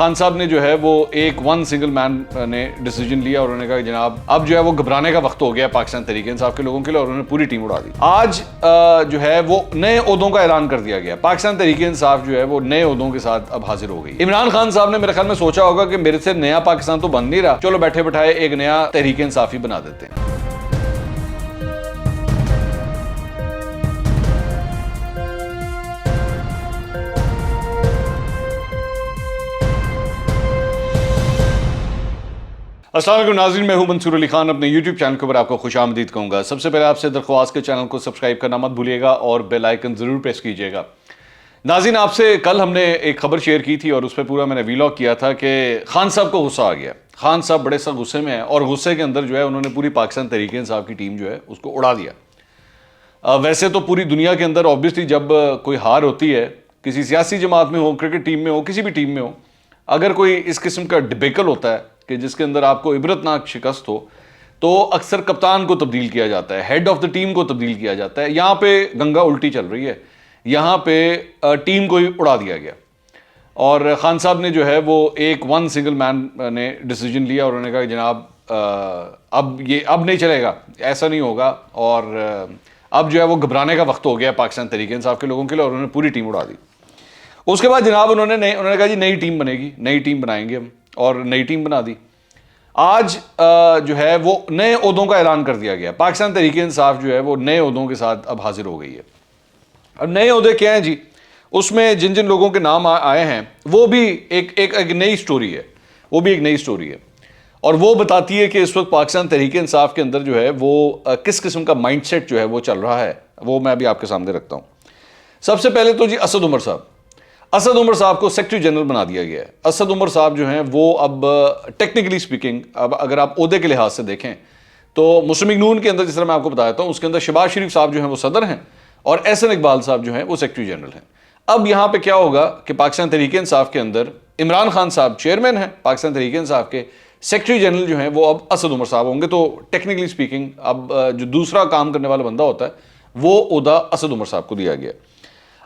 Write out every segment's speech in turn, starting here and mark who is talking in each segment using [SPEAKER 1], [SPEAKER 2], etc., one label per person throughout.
[SPEAKER 1] خان صاحب نے جو ہے وہ ایک سنگل مین نے ڈیسیجن لیا اور انہوں نے کہا کہ جناب اب جو ہے وہ گھبرانے کا وقت ہو گیا پاکستان تحریک انصاف کے لوگوں کے لیے، اور انہوں نے پوری ٹیم اڑا دی۔ آج جو ہے وہ نئے عہدوں کا اعلان کر دیا گیا۔ پاکستان تحریک انصاف جو ہے وہ نئے عہدوں کے ساتھ اب حاضر ہو گئی۔ عمران خان صاحب نے میرے خیال میں سوچا ہوگا کہ میرے سے نیا پاکستان تو بن نہیں رہا، چلو بیٹھے بٹھائے ایک نیا تحریک انصاف ہی بنا دیتے ہیں۔ السلام علیکم ناظرین، میں ہوں منصور علی خان، اپنے یوٹیوب چینل کے اوپر آپ کو خوش آمدید کہوں گا۔ سب سے پہلے آپ سے درخواست کے چینل کو سبسکرائب کرنا مت بھولیے گا اور بیل آئیکن ضرور پریس کیجیے گا۔ ناظرین، آپ سے کل ہم نے ایک خبر شیئر کی تھی اور اس پہ پورا میں نے ویلاگ کیا تھا کہ خان صاحب کو غصہ آ گیا۔ خان صاحب بڑے سخت غصے میں ہیں اور غصے کے اندر جو ہے انہوں نے پوری پاکستان تحریک انصاف کی ٹیم جو ہے اس کو اڑا دیا۔ ویسے تو پوری دنیا کے اندر آبویسلی جب کوئی ہار ہوتی ہے، کسی سیاسی جماعت میں ہو، کرکٹ ٹیم میں ہو، کسی بھی ٹیم میں ہو، اگر کوئی اس قسم کا ڈبیکل ہوتا ہے کہ جس کے اندر آپ کو عبرتناک شکست ہو، تو اکثر کپتان کو تبدیل کیا جاتا ہے، ہیڈ آف دا ٹیم کو تبدیل کیا جاتا ہے۔ یہاں پہ گنگا الٹی چل رہی ہے، یہاں پہ ٹیم کو ہی اڑا دیا گیا اور خان صاحب نے جو ہے وہ ایک سنگل مین نے ڈیسیجن لیا اور انہوں نے کہا کہ جناب اب نہیں چلے گا، ایسا نہیں ہوگا، اور اب جو ہے وہ گھبرانے کا وقت ہو گیا پاکستان تحریک انصاف کے لوگوں کے لیے، اور انہوں نے پوری ٹیم اڑا دی۔ اس کے بعد جناب انہوں نے کہا جی نئی ٹیم بنے گی، نئی ٹیم بنائیں گے ہم، اور نئی ٹیم بنا دی۔ آج جو ہے وہ نئے عہدوں کا اعلان کر دیا گیا۔ پاکستان تحریک انصاف جو ہے وہ نئے عہدوں کے ساتھ اب حاضر ہو گئی ہے۔ اب نئے عہدے کیا ہیں جی؟ اس میں جن جن لوگوں کے نام آئے ہیں وہ بھی ایک نئی سٹوری ہے، وہ بھی ایک نئی سٹوری ہے، اور وہ بتاتی ہے کہ اس وقت پاکستان تحریک انصاف کے اندر جو ہے وہ کس قسم کا مائنڈ سیٹ جو ہے وہ چل رہا ہے، وہ میں ابھی آپ کے سامنے رکھتا ہوں۔ سب سے پہلے تو جی اسد عمر صاحب کو سیکرٹری جنرل بنا دیا گیا ہے۔ اسد عمر صاحب جو ہیں وہ اب ٹیکنیکلی سپیکنگ، اب اگر آپ عہدے کے لحاظ سے دیکھیں تو مسلم لیگ نون کے اندر، جس طرح میں آپ کو بتایا تھا، اس کے اندر شہباز شریف صاحب جو ہیں وہ صدر ہیں اور احسن اقبال صاحب جو ہیں وہ سیکرٹری جنرل ہیں۔ اب یہاں پہ کیا ہوگا کہ پاکستان تحریک انصاف کے اندر عمران خان صاحب چیئرمین ہیں پاکستان تحریک انصاف کے، سیکرٹری جنرل جو ہیں وہ اب اسد عمر صاحب ہوں گے۔ تو ٹیکنیکلی سپیکنگ اب جو دوسرا کام کرنے والا بندہ ہوتا ہے وہ عہدہ اسد عمر صاحب کو دیا گیا۔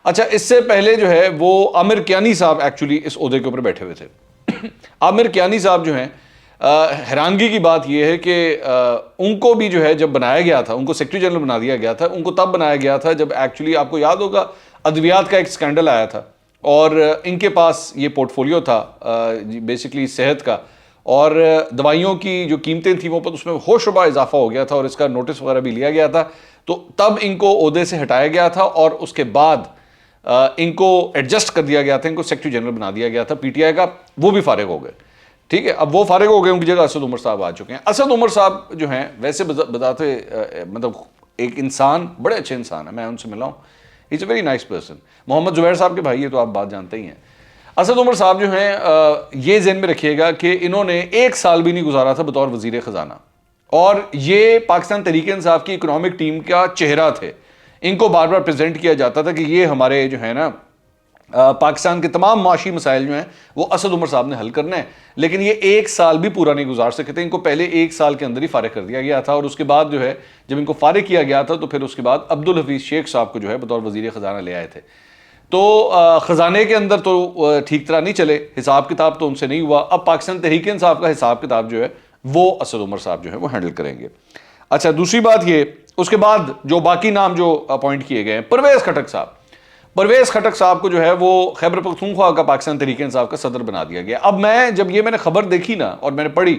[SPEAKER 1] اچھا، اس سے پہلے جو ہے وہ عامر کیانی صاحب ایکچولی اس عہدے کے اوپر بیٹھے ہوئے تھے۔ عامر کیانی صاحب جو ہیں، حیرانگی کی بات یہ ہے کہ ان کو بھی جو ہے جب بنایا گیا تھا، ان کو سیکرٹری جنرل بنا دیا گیا تھا، ان کو تب بنایا گیا تھا جب ایکچولی آپ کو یاد ہوگا ادویات کا ایک سکینڈل آیا تھا اور ان کے پاس یہ پورٹ فولیو تھا بیسکلی صحت کا، اور دوائیوں کی جو قیمتیں تھیں وہ اس میں ہوش ربا اضافہ ہو گیا تھا اور اس کا نوٹس وغیرہ بھی لیا گیا تھا، تو تب ان کو عہدے سے ہٹایا گیا تھا اور اس کے بعد ان کو ایڈجسٹ کر دیا گیا تھا، ان کو سیکرٹری جنرل بنا دیا گیا تھا پی ٹی آئی کا۔ وہ بھی فارغ ہو گئے، ٹھیک ہے، اب وہ فارغ ہو گئے، ان کی جگہ اسد عمر صاحب آ چکے ہیں۔ اسد عمر صاحب جو ہیں ویسے بتاتے مطلب ایک انسان، بڑے اچھے انسان ہیں، میں ان سے ملا ہوں، از اے ویری نائس پرسن۔ محمد زبیر صاحب کے بھائی ہے تو آپ بات جانتے ہی ہیں۔ اسد عمر صاحب جو ہیں یہ ذہن میں رکھیے گا کہ انہوں نے ایک سال بھی نہیں گزارا تھا بطور وزیر خزانہ، اور یہ پاکستان تحریک انصاف کی اکنامک ٹیم کا چہرہ تھے۔ ان کو بار بار پریزنٹ کیا جاتا تھا کہ یہ ہمارے جو ہے نا پاکستان کے تمام معاشی مسائل جو ہیں وہ اسد عمر صاحب نے حل کرنا ہے، لیکن یہ ایک سال بھی پورا نہیں گزار سکے تھے۔ ان کو پہلے ایک سال کے اندر ہی فارغ کر دیا گیا تھا، اور اس کے بعد جو ہے جب ان کو فارغ کیا گیا تھا تو پھر اس کے بعد عبدالحفیظ شیخ صاحب کو جو ہے بطور وزیر خزانہ لے آئے تھے۔ تو خزانے کے اندر تو ٹھیک طرح نہیں چلے، حساب کتاب تو ان سے نہیں ہوا۔ اب پاکستان تحریک انصاف کا حساب کتاب جو ہے وہ اسد عمر صاحب جو ہے وہ ہینڈل کریں گے۔ اچھا، دوسری بات یہ، اس کے بعد جو باقی نام جو اپوائنٹ کیے گئے ہیں، پرویز خٹک صاحب کو جو ہے وہ خیبر پختونخوا کا پاکستان تحریک انصاف کا صدر بنا دیا گیا۔ اب جب میں نے خبر دیکھی نا اور میں نے پڑھی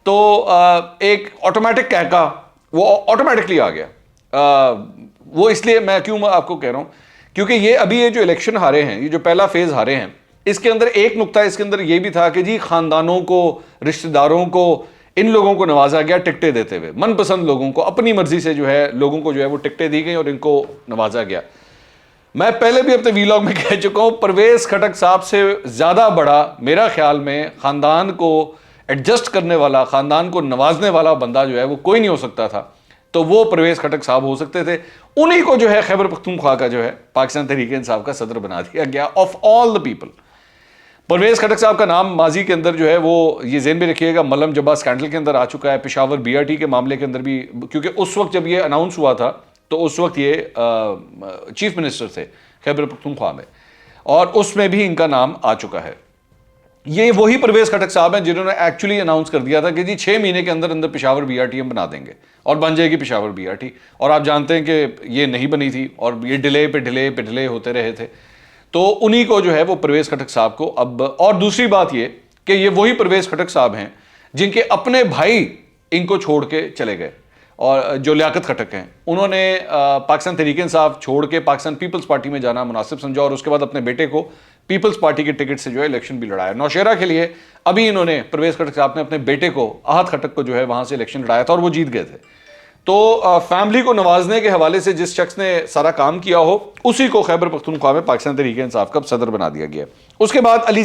[SPEAKER 1] تو ایک آٹومیٹک کہکا وہ آٹومیٹکلی آ گیا۔ وہ اس لیے میں کیوں آپ کو کہہ رہا ہوں کیونکہ یہ جو الیکشن ہارے ہیں، یہ جو پہلا فیز ہارے ہیں، اس کے اندر ایک نقطہ اس کے اندر یہ بھی تھا کہ جی خاندانوں کو، رشتہ داروں کو، ان لوگوں کو نوازا گیا ٹکٹیں دیتے ہوئے، من پسند لوگوں کو اپنی مرضی سے جو ہے لوگوں کو جو ہے وہ ٹکٹیں دی گئیں اور ان کو نوازا گیا۔ میں پہلے بھی اپنے ویلاگ میں کہہ چکا ہوں، پرویز خٹک صاحب سے زیادہ بڑا میرا خیال میں خاندان کو ایڈجسٹ کرنے والا، خاندان کو نوازنے والا بندہ جو ہے وہ کوئی نہیں ہو سکتا تھا، تو وہ پرویز خٹک صاحب ہو سکتے تھے۔ انہی کو جو ہے خیبر پختونخوا کا جو ہے پاکستان تحریک انصاف کا صدر بنا دیا گیا، of all the people. Pervez Khattak صاحب کا نام ماضی کے اندر جو ہے وہ یہ ذہن میں رکھیے گا ملم جبا سکینڈل کے اندر آ چکا ہے، پشاور بی آر ٹی کے معاملے کے اندر بھی، کیونکہ اس وقت جب یہ اناؤنس ہوا تھا تو اس وقت یہ چیف منسٹر تھے خیبر پختونخوا میں، اور اس میں بھی ان کا نام آ چکا ہے۔ یہ وہی پرویز خٹک صاحب ہیں جنہوں نے ایکچولی اناؤنس کر دیا تھا کہ جی 6 مہینے کے اندر اندر پشاور بی آر ٹی ہم بنا دیں گے اور بن جائے گی پشاور بی آر ٹی. اور آپ جانتے ہیں کہ یہ نہیں بنی تھی اور یہ ڈیلے پہ ڈیلے ہوتے رہے تھے. تو انہی کو جو ہے وہ پرویز خٹک صاحب کو اب. اور دوسری بات یہ کہ یہ وہی پرویز خٹک صاحب ہیں جن کے اپنے بھائی ان کو چھوڑ کے چلے گئے, اور جو لیاقت خٹک ہیں انہوں نے پاکستان تحریک انصاف چھوڑ کے پاکستان پیپلز پارٹی میں جانا مناسب سمجھا, اور اس کے بعد اپنے بیٹے کو پیپلز پارٹی کے ٹکٹ سے جو ہے الیکشن بھی لڑایا. نوشہرہ کے لیے ابھی انہوں نے پرویز خٹک صاحب نے اپنے بیٹے کو احد خٹک کو جو ہے وہاں سے الیکشن لڑایا تھا اور وہ جیت گئے تھے. تو فیملی کو نوازنے کے حوالے سے جس شخص نے سارا کام کیا ہو اسی کو خیبر پختونخوا میں پاکستان تحریک انصاف کا صدر بنا دیا گیا. اس کے بعد علی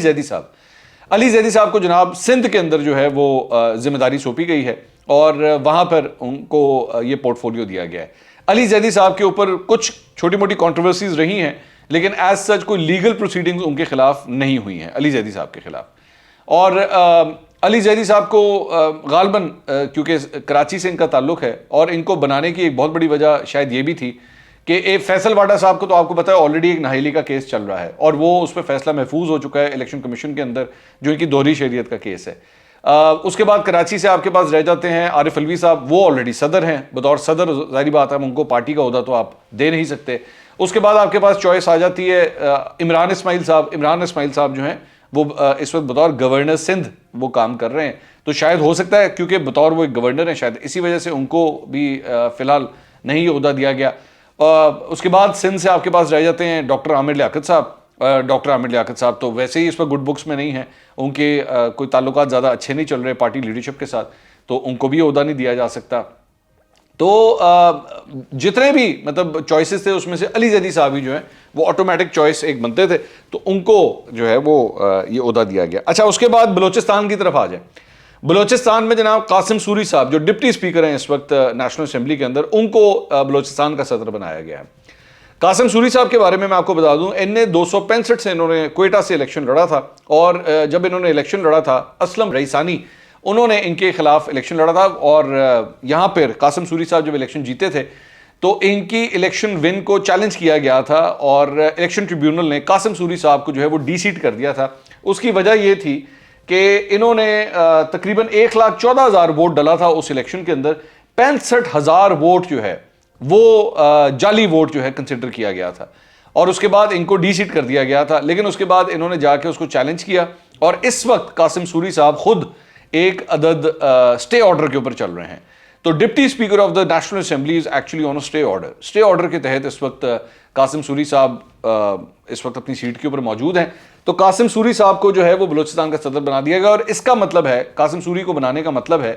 [SPEAKER 1] زیدی صاحب کو جناب سندھ کے اندر جو ہے وہ ذمہ داری سونپی گئی ہے اور وہاں پر ان کو یہ پورٹ فولیو دیا گیا ہے. علی زیدی صاحب کے اوپر کچھ چھوٹی موٹی کنٹروورسیز رہی ہیں لیکن ایز سچ کوئی لیگل پروسیڈنگز ان کے خلاف نہیں ہوئی ہیں علی زیدی صاحب کے خلاف. اور علی زیدی صاحب کو غالباً کیونکہ کراچی سے ان کا تعلق ہے اور ان کو بنانے کی ایک بہت بڑی وجہ شاید یہ بھی تھی کہ فیصل واڈا صاحب کو تو آپ کو پتا ہے آلریڈی ایک نااہلی کا کیس چل رہا ہے اور وہ اس پہ فیصلہ محفوظ ہو چکا ہے الیکشن کمیشن کے اندر جو ان کی دوہری شہریت کا کیس ہے. اس کے بعد کراچی سے آپ کے پاس رہ جاتے ہیں عارف الوی صاحب, وہ آلریڈی صدر ہیں. بطور صدر ظاہری بات ہے ان کو پارٹی کا عہدہ تو آپ دے نہیں سکتے. اس کے بعد آپ کے پاس چوائس آ جاتی ہے عمران اسماعیل صاحب جو ہیں وہ اس وقت بطور گورنر سندھ وہ کام کر رہے ہیں. تو شاید ہو سکتا ہے کیونکہ بطور وہ ایک گورنر ہیں شاید اسی وجہ سے ان کو بھی فی الحال نہیں عہدہ دیا گیا. اس کے بعد سندھ سے آپ کے پاس رہ جاتے ہیں ڈاکٹر عامر لیاقت صاحب تو ویسے ہی اس پر گڈ بکس میں نہیں ہیں, ان کے کوئی تعلقات زیادہ اچھے نہیں چل رہے پارٹی لیڈرشپ کے ساتھ, تو ان کو بھی عہدہ نہیں دیا جا سکتا. تو جتنے بھی مطلب چوائسز تھے اس میں سے علی زیدی صاحب ہی جو ہیں وہ آٹومیٹک چوائس ایک بنتے تھے, تو ان کو جو ہے وہ یہ عہدہ دیا گیا. اچھا اس کے بعد بلوچستان کی طرف آ جائیں. بلوچستان میں جناب قاسم سوری صاحب جو ڈپٹی اسپیکر ہیں اس وقت نیشنل اسمبلی کے اندر, ان کو بلوچستان کا صدر بنایا گیا ہے. قاسم سوری صاحب کے بارے میں آپ کو بتا دوں ان نے 265 سے انہوں نے کوئٹہ سے الیکشن لڑا تھا, اور جب انہوں نے الیکشن لڑا تھا اسلم رئیسانی انہوں نے ان کے خلاف الیکشن لڑا تھا, اور یہاں پر قاسم سوری صاحب جب الیکشن جیتے تھے تو ان کی الیکشن ون کو چیلنج کیا گیا تھا اور الیکشن ٹریبیونل نے قاسم سوری صاحب کو جو ہے وہ ڈی سیٹ کر دیا تھا. اس کی وجہ یہ تھی کہ انہوں نے تقریباً 1,14,000 ووٹ ڈالا تھا اس الیکشن کے اندر, 65,000 ووٹ جو ہے وہ جعلی ووٹ جو ہے کنسیڈر کیا گیا تھا, اور اس کے بعد ان کو ڈی سیٹ کر دیا گیا تھا. لیکن اس کے بعد انہوں نے جا کے اس کو چیلنج کیا, اور اس وقت قاسم سوری صاحب خود ایک عدد سٹے آرڈر کے اوپر چل رہے ہیں. تو deputy speaker of the national assembly is actually on سٹے آرڈر. سٹے آرڈر کے تحت اس وقت قاسم سوری صاحب اس وقت اپنی سیٹ کے اوپر موجود ہیں. تو قاسم سوری صاحب کو جو ہے وہ بلوچستان کا صدر بنا دیا گیا, اور اس کا مطلب ہے قاسم سوری کو بنانے کا مطلب ہے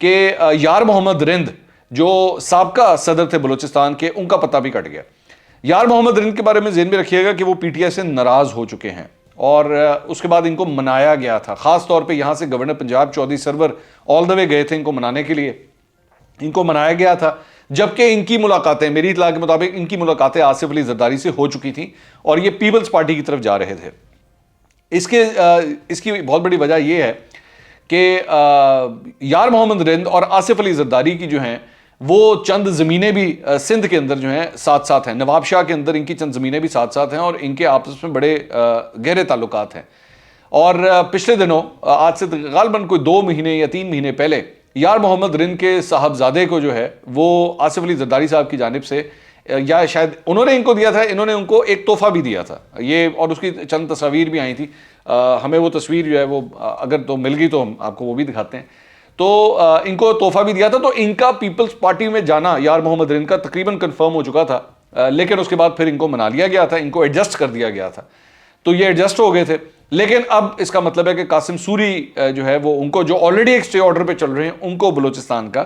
[SPEAKER 1] کہ یار محمد رند جو سابقہ صدر تھے بلوچستان کے, ان کا پتہ بھی کٹ گیا. یار محمد رند کے بارے میں ذہن میں رکھیے گا کہ وہ پی ٹی آئی سے ناراض ہو چکے ہیں, اور اس کے بعد ان کو منایا گیا تھا. خاص طور پہ یہاں سے گورنر پنجاب چودھری سرور آل دا وے گئے تھے ان کو منانے کے لیے, ان کو منایا گیا تھا. جبکہ ان کی ملاقاتیں میری اطلاع کے مطابق ان کی ملاقاتیں آصف علی زرداری سے ہو چکی تھیں اور یہ پیپلز پارٹی کی طرف جا رہے تھے. اس کی بہت بڑی وجہ یہ ہے کہ یار محمد رند اور آصف علی زرداری کی جو ہیں وہ چند زمینیں بھی سندھ کے اندر جو ہیں ساتھ ساتھ ہیں. نواب شاہ کے اندر ان کی چند زمینیں بھی ساتھ ساتھ ہیں اور ان کے آپس میں بڑے گہرے تعلقات ہیں. اور پچھلے دنوں آج سے غالباً کوئی 2 مہینے یا 3 مہینے پہلے یار محمد رند کے صاحبزادے کو جو ہے وہ آصف علی زرداری صاحب کی جانب سے, یا شاید انہوں نے ان کو دیا تھا, انہوں نے ان کو ایک تحفہ بھی دیا تھا یہ, اور اس کی چند تصاویر بھی آئی تھی. ہمیں وہ تصویر جو ہے وہ اگر تو مل گئی تو ہم آپ کو وہ بھی دکھاتے ہیں. تو ان کو تحفہ بھی دیا تھا. تو ان کا پیپلز پارٹی میں جانا یار محمد رند کا تقریباً کنفرم ہو چکا تھا, لیکن اس کے بعد پھر ان کو منا لیا گیا تھا, ان کو ایڈجسٹ کر دیا گیا تھا. تو یہ ایڈجسٹ ہو گئے تھے. لیکن اب اس کا مطلب ہے کہ قاسم سوری جو ہے وہ ان کو جو آلریڈی ایک سٹے آرڈر پہ چل رہے ہیں ان کو بلوچستان کا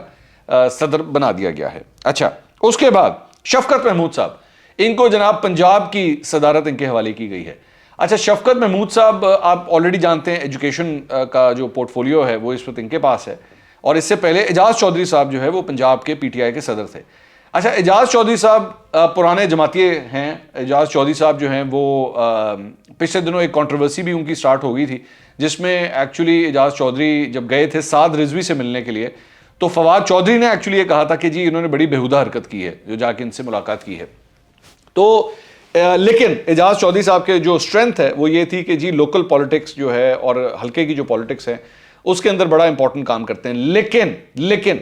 [SPEAKER 1] صدر بنا دیا گیا ہے. اچھا اس کے بعد شفقت محمود صاحب, ان کو جناب پنجاب کی صدارت ان کے حوالے کی گئی ہے. اچھا شفقت محمود صاحب آپ آلریڈی جانتے ہیں ایجوکیشن کا جو پورٹ فولیو ہے وہ اس وقت ان کے پاس ہے, اور اس سے پہلے اعجاز چودھری صاحب جو ہے وہ پنجاب کے پی ٹی آئی کے صدر تھے. اچھا اعجاز چودھری صاحب پرانے جماعتیے ہیں. اعجاز چودھری صاحب جو ہیں وہ پچھلے دنوں ایک کنٹروورسی بھی ان کی سٹارٹ ہو گئی تھی جس میں ایکچولی اعجاز چودھری جب گئے تھے سعد رضوی سے ملنے کے لیے تو فواد چودھری نے ایکچولی یہ کہا تھا کہ جی انہوں نے بڑی بےہودہ حرکت کی ہے جو جا کے ان سے ملاقات کی ہے. تو لیکن اعجاز چودھری صاحب کے جو اسٹرینتھ ہے وہ یہ تھی کہ جی لوکل پالیٹکس جو ہے اور حلقے کی جو پالیٹکس ہے اس کے اندر بڑا امپورٹنٹ کام کرتے ہیں. لیکن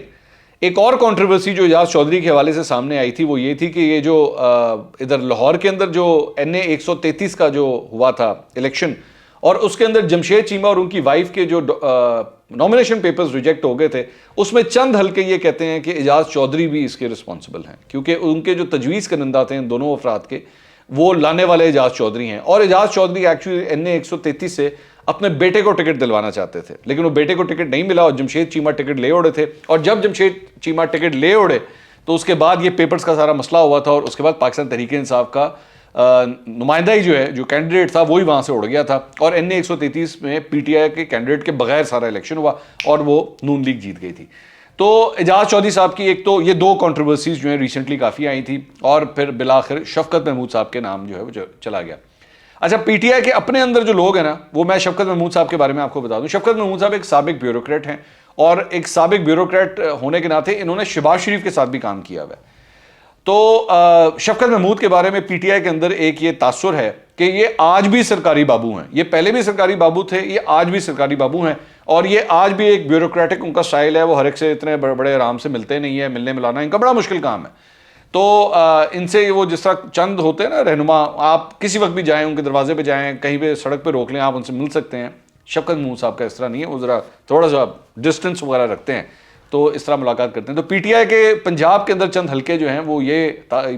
[SPEAKER 1] ایک اور کنٹروورسی جو اعجاز چودھری کے حوالے سے سامنے آئی تھی وہ یہ تھی کہ یہ جو ادھر لاہور کے اندر جو NA 133 کا جو ہوا تھا الیکشن, اور اس کے اندر جمشید چیمہ اور ان کی وائف کے جو نامینیشن پیپرز ریجیکٹ ہو گئے تھے, اس میں چند حلقے یہ کہتے ہیں کہ اعجاز چودھری بھی اس کے رسپانسبل ہیں, کیونکہ ان کے جو تجویز کنندہ تھے ان دونوں افراد کے, وہ لانے والے اعجاز چودھری ہیں. اور اعجاز چودھری ایکچولی NA 133 سے اپنے بیٹے کو ٹکٹ دلوانا چاہتے تھے, لیکن وہ بیٹے کو ٹکٹ نہیں ملا اور جمشید چیمہ ٹکٹ لے اڑے تھے. اور جب جمشید چیمہ ٹکٹ لے اڑے تو اس کے بعد یہ پیپرز کا سارا مسئلہ ہوا تھا, اور اس کے بعد پاکستان تحریک انصاف کا نمائندہ ہی جو ہے, جو کینڈیڈیٹ تھا وہی وہاں سے اڑ گیا تھا, اور NA 133 میں PTI کے کینڈیڈیٹ کے بغیر سارا الیکشن ہوا اور وہ نون لیگ جیت گئی تھی. تو اعجاز چودھری صاحب کی ایک تو یہ دو کنٹروورسیز جو ہیں ریسنٹلی کافی آئی تھی, اور پھر بالآخر شفقت محمود صاحب کے نام جو ہے وہ چلا گیا. اچھا, PTI کے اپنے اندر جو لوگ ہیں نا, وہ میں شفقت محمود صاحب کے بارے میں آپ کو بتا دوں. شفقت محمود صاحب ایک سابق بیوروکریٹ ہیں, اور ایک سابق بیوروکریٹ ہونے کے ناطے انہوں نے شہباز شریف کے ساتھ بھی کام کیا ہوا ہے. تو شفقت محمود کے بارے میں PTI کے اندر ایک یہ تاثر ہے کہ یہ آج بھی سرکاری بابو ہیں, یہ پہلے بھی سرکاری بابو تھے, یہ آج بھی سرکاری بابو ہیں, اور یہ آج بھی ایک بیوروکریٹک ان کا سٹائل ہے, وہ ہر ایک سے اتنے بڑے بڑے آرام سے ملتے نہیں ہیں, ملنے ملانا ان کا بڑا مشکل کام ہے. تو ان سے وہ جس طرح چند ہوتے ہیں نا رہنما, آپ کسی وقت بھی جائیں ان کے دروازے پہ جائیں, کہیں پہ سڑک پہ روک لیں, آپ ان سے مل سکتے ہیں. شفقت محمود صاحب کا اس طرح نہیں ہے, وہ ذرا تھوڑا سا ڈسٹنس وغیرہ رکھتے ہیں, تو اس طرح ملاقات کرتے ہیں. تو PTI کے پنجاب کے اندر چند حلقے جو ہیں وہ یہ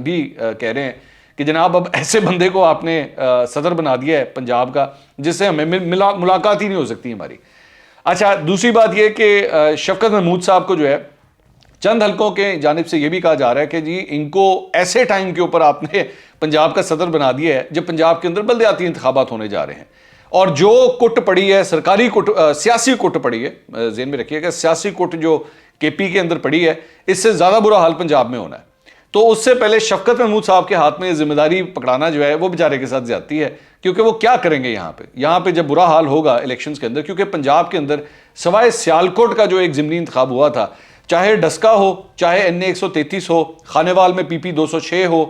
[SPEAKER 1] بھی کہہ رہے ہیں کہ جناب اب ایسے بندے کو آپ نے صدر بنا دیا ہے پنجاب کا, جس سے ہمیں ملاقات ہی نہیں ہو سکتی ہماری. اچھا, دوسری بات یہ کہ شفقت محمود صاحب کو جو ہے چند حلقوں کے جانب سے یہ بھی کہا جا رہا ہے کہ جی ان کو ایسے ٹائم کے اوپر آپ نے پنجاب کا صدر بنا دیا ہے جب پنجاب کے اندر بلدیاتی انتخابات ہونے جا رہے ہیں, اور جو کٹ پڑی ہے سرکاری کٹ, سیاسی کٹ پڑی ہے, ذہن میں رکھیے کہ سیاسی کٹ جو KP کے اندر پڑی ہے, اس سے زیادہ برا حال پنجاب میں ہونا ہے. تو اس سے پہلے شفقت محمود صاحب کے ہاتھ میں یہ ذمہ داری پکڑانا جو ہے وہ بیچارے کے ساتھ زیادتی ہے, کیونکہ وہ کیا کریں گے یہاں پہ جب برا حال ہوگا الیکشنز کے اندر. کیونکہ پنجاب کے اندر سوائے سیالکوٹ کا جو ایک ضمنی انتخاب ہوا تھا, چاہے ڈسکا ہو, چاہے NA 133 ہو, خانیوال میں PP 206 ہو,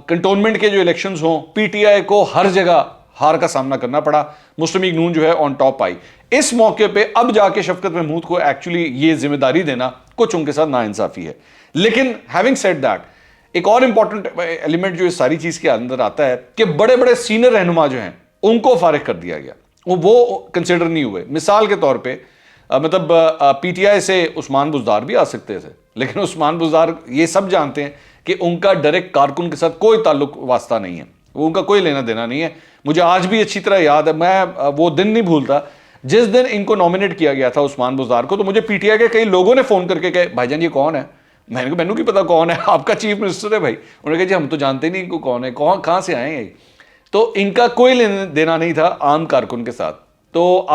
[SPEAKER 1] کنٹونمنٹ کے جو الیکشنز ہوں, PTI کو ہر جگہ ہار کا سامنا کرنا پڑا. مسلم لیگ نون جو ہے آن ٹاپ آئی. اس موقع پہ اب جا کے شفقت محمود کو ایکچولی یہ ذمہ داری دینا کچھ ان کے ساتھ ناانصافی ہے. لیکن ہیونگ سیڈ دیٹ, ایک اور امپورٹنٹ ایلیمنٹ جو اس ساری چیز کے اندر آتا ہے کہ بڑے بڑے سینئر رہنما جو ہیں ان کو فارغ کر دیا گیا, وہ کنسیڈر نہیں ہوئے. مثال کے طور پہ مطلب PTI سے عثمان بزدار بھی آ سکتے تھے, لیکن عثمان بزدار یہ سب جانتے ہیں کہ ان کا ڈائریکٹ کارکن کے ساتھ کوئی تعلق واسطہ نہیں ہے, وہ ان کا کوئی لینا دینا نہیں ہے. مجھے آج بھی اچھی طرح یاد ہے, میں وہ دن نہیں بھولتا جس دن ان کو نامنیٹ کیا گیا تھا عثمان بزدار کو. تو مجھے PTI کے کئی لوگوں نے فون کر کے کہ بھائی جان یہ کون ہے. میں نے کہا مینوں کی پتا کون ہے, آپ کا چیف منسٹر ہے بھائی. انہوں نے کہا جی ہم تو جانتے نہیں ان کو کون ہے, کہاں سے آئے ہیں. تو ان کا کوئی لینا دینا نہیں تھا عام کارکن کے ساتھ. تو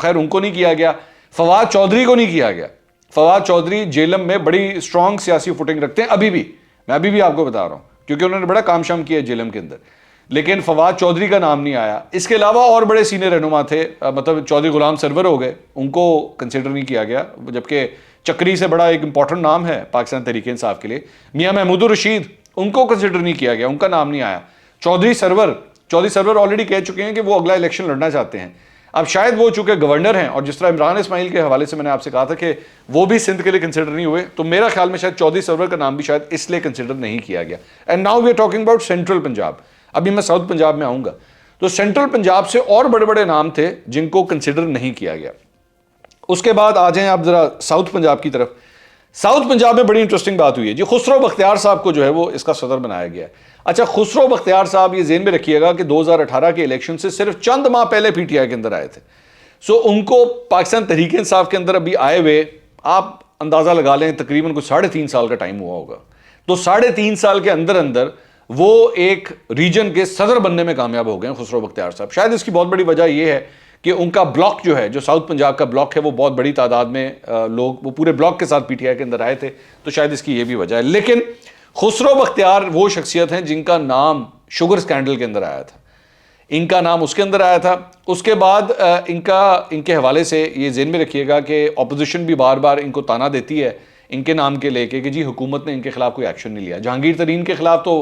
[SPEAKER 1] خیر ان کو نہیں کیا گیا. فواد چودھری کو نہیں کیا گیا. فواد چودھری جیلم میں بڑی اسٹرانگ سیاسی فوٹنگ رکھتے ہیں ابھی بھی, میں ابھی بھی آپ کو بتا رہا ہوں, کیونکہ انہوں نے بڑا کام شام کیا ہے جیلم کے اندر, لیکن فواد چودھری کا نام نہیں آیا. اس کے علاوہ اور بڑے سینئر رہنما تھے, مطلب چودھری غلام سرور ہو گئے, ان کو کنسیڈر نہیں کیا گیا, جبکہ چکری سے بڑا ایک امپورٹنٹ نام ہے پاکستان تحریک انصاف کے لیے. میاں محمود الرشید, ان کو کنسیڈر نہیں کیا گیا, ان کا نام نہیں آیا. چودھری سرور آلریڈی کہہ چکے ہیں کہ وہ اگلا الیکشن لڑنا چاہتے ہیں. اب شاید وہ چونکہ گورنر ہیں, اور جس طرح عمران اسماعیل کے حوالے سے میں نے آپ سے کہا تھا کہ وہ بھی سندھ کے لیے کنسیڈر نہیں ہوئے, تو میرا خیال میں شاید چودھری سرور کا نام بھی شاید اس لیے کنسیڈر نہیں کیا گیا. And now we are talking about central Punjab. ابھی میں ساؤتھ پنجاب میں آؤں گا. تو سینٹرل پنجاب سے اور بڑے بڑے نام تھے جن کو کنسیڈر نہیں کیا گیا. اس کے بعد آ جائیں آپ ذرا ساؤتھ پنجاب کی طرف. ساؤتھ پنجاب میں بڑی انٹرسٹنگ بات ہوئی ہے جی, خسرو بختیار صاحب کو جو ہے وہ اس کا صدر بنایا گیا ہے. اچھا, خسرو بختیار صاحب یہ ذہن میں رکھیے گا کہ 2018 کے الیکشن سے صرف چند ماہ پہلے PTI کے اندر آئے تھے. سو ان کو پاکستان تحریک انصاف کے اندر ابھی آئے ہوئے آپ اندازہ لگا لیں تقریباً کچھ 3.5 سال کا ٹائم ہوا ہوگا. تو 3.5 سال کے اندر وہ ایک ریجن کے صدر بننے میں کامیاب ہو گئے ہیں خسرو بختیار صاحب. شاید اس کی بہت بڑی وجہ یہ ہے کہ ان کا بلاک جو ہے, جو ساؤتھ پنجاب کا بلاک ہے, وہ بہت بڑی تعداد میں لوگ وہ پورے بلاک کے ساتھ PTI کے اندر آئے تھے, تو شاید اس کی یہ بھی وجہ ہے. لیکن خسرو بختیار وہ شخصیت ہیں جن کا نام شوگر سکینڈل کے اندر آیا تھا, ان کا نام اس کے اندر آیا تھا. اس کے بعد ان کے حوالے سے یہ ذہن میں رکھیے گا کہ اپوزیشن بھی بار بار ان کو تانا دیتی ہے ان کے نام کے لے کے کہ جی حکومت نے ان کے خلاف کوئی ایکشن نہیں لیا. جہانگیر ترین کے خلاف تو